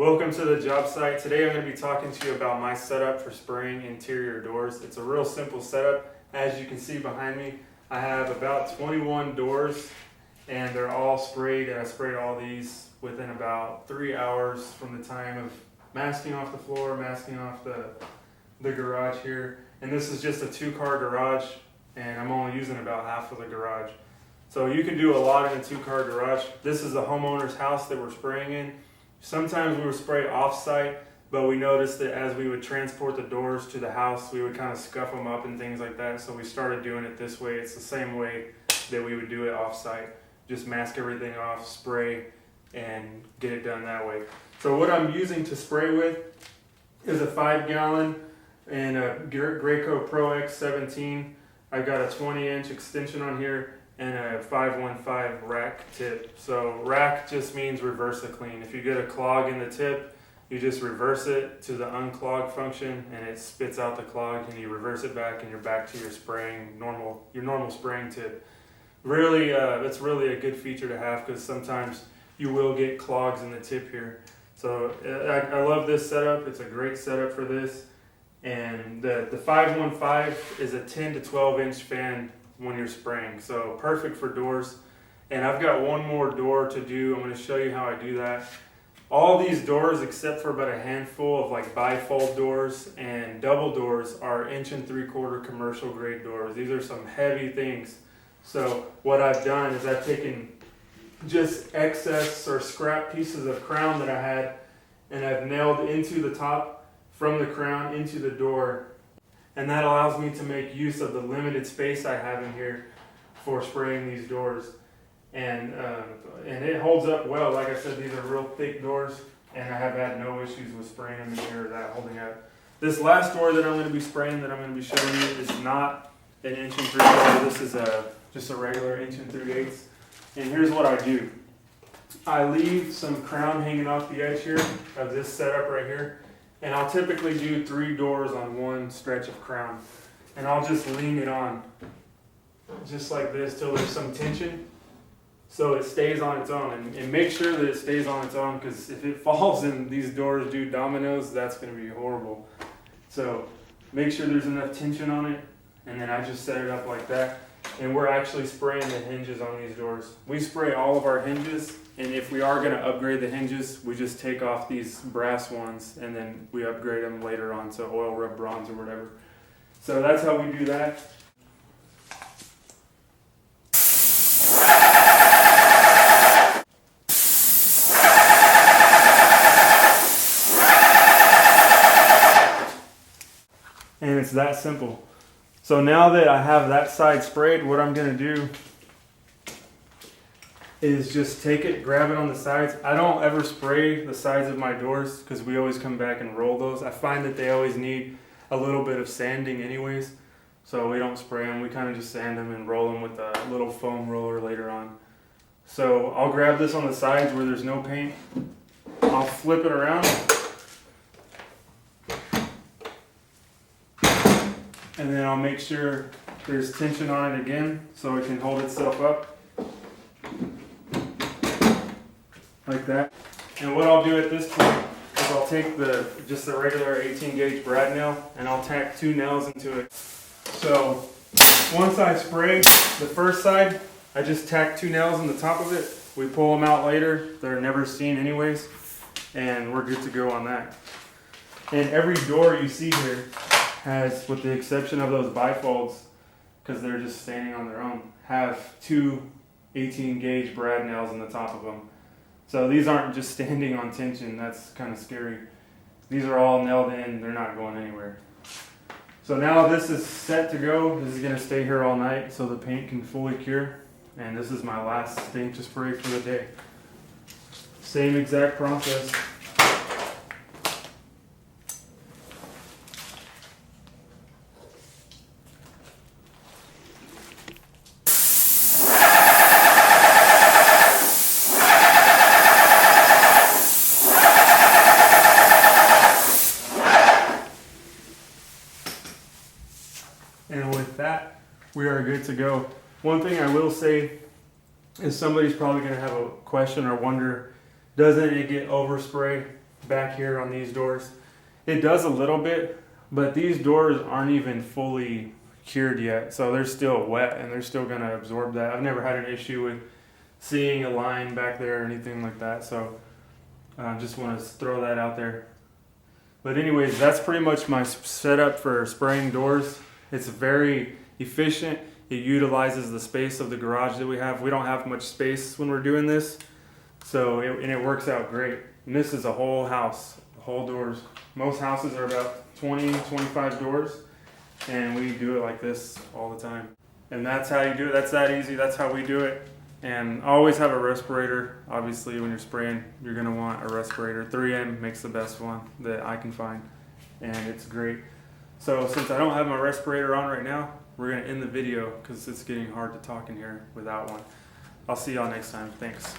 Welcome to the job site. Today I'm going to be talking to you about my setup for spraying interior doors. It's a real simple setup. As you can see behind me, I have about 21 doors and they're all sprayed, and I sprayed all these within about 3 hours from the time of masking off the floor, masking off the garage here. And this is just a 2-car garage, and I'm only using about half of the garage. So you can do a lot in a 2-car garage. This is the homeowner's house that we're spraying in. Sometimes we would spray off-site, but we noticed that as we would transport the doors to the house, we would kind of scuff them up and things like that. So we started doing it this way. It's the same way that we would do it off-site. Just mask everything off, spray, and get it done that way. So what I'm using to spray with is a 5-gallon and a Graco Pro X17. I've got a 20-inch extension on here and a 515 rack tip. So rack just means reverse a clean. If you get a clog in the tip, you just reverse it to the unclog function and it spits out the clog, and you reverse it back and you're back to your spraying your normal spraying tip. Really, that's really a good feature to have, because sometimes you will get clogs in the tip here. So I love this setup. It's a great setup for this. And the 515 is a 10 to 12 inch fan when you're spraying, so perfect for doors. And I've got one more door to do. I'm going to show you how I do that. All these doors, except for about a handful of like bifold doors and double doors, are 1 3/4 commercial grade doors. These are some heavy things. So what I've done is I've taken just excess or scrap pieces of crown that I had, and I've nailed into the top from the crown into the door. And that allows me to make use of the limited space I have in here for spraying these doors. And it holds up well. Like I said, these are real thick doors, and I have had no issues with spraying them in here or that holding up. This last door that I'm going to be spraying, that I'm going to be showing you, is not an 1 3/4. This is just a regular 1 3/8. And here's what I do. I leave some crown hanging off the edge here of this setup right here. And I'll typically do 3 doors on one stretch of crown. And I'll just lean it on, just like this, till there's some tension, so it stays on its own. And make sure that it stays on its own, because if it falls and these doors do dominoes, that's going to be horrible. So make sure there's enough tension on it, and then I just set it up like that. And we're actually spraying the hinges on these doors. We spray all of our hinges, and if we are going to upgrade the hinges, we just take off these brass ones and then we upgrade them later on to oil rub bronze or whatever. So that's how we do that. And it's that simple. So now that I have that side sprayed, what I'm going to do is just take it, grab it on the sides. I don't ever spray the sides of my doors, because we always come back and roll those. I find that they always need a little bit of sanding anyways, so we don't spray them. We kind of just sand them and roll them with a little foam roller later on. So I'll grab this on the sides where there's no paint. I'll flip it around. And then I'll make sure there's tension on it again so it can hold itself up. Like that. And what I'll do at this point is I'll take just the regular 18 gauge brad nail, and I'll tack 2 nails into it. So once I spray the first side, I just tack 2 nails on the top of it. We pull them out later. They're never seen anyways. And we're good to go on that. And every door you see here has, with the exception of those bifolds, because they're just standing on their own, have 2 18 gauge brad nails on the top of them. So these aren't just standing on tension. That's kind of scary. These are all nailed in. They're not going anywhere. So now this is set to go. This is going to stay here all night so the paint can fully cure. And this is my last thing to spray for the day. Same exact process. And with that, we are good to go. One thing I will say is somebody's probably going to have a question or wonder, doesn't it get overspray back here on these doors. It does a little bit, but these doors aren't even fully cured yet, so they're still wet and they're still gonna absorb that. I've never had an issue with seeing a line back there or anything like that, so just want to throw that out there. But anyways, that's pretty much my setup for spraying doors. It's very efficient. It utilizes the space of the garage that we have. We don't have much space when we're doing this, so it works out great. And this is a whole house, whole doors. Most houses are about 20, 25 doors, and we do it like this all the time. And that's how you do it. That's that easy. That's how we do it. And always have a respirator. Obviously, when you're spraying, you're gonna want a respirator. 3M makes the best one that I can find, and it's great. So since I don't have my respirator on right now, we're gonna end the video because it's getting hard to talk in here without one. I'll see y'all next time. Thanks.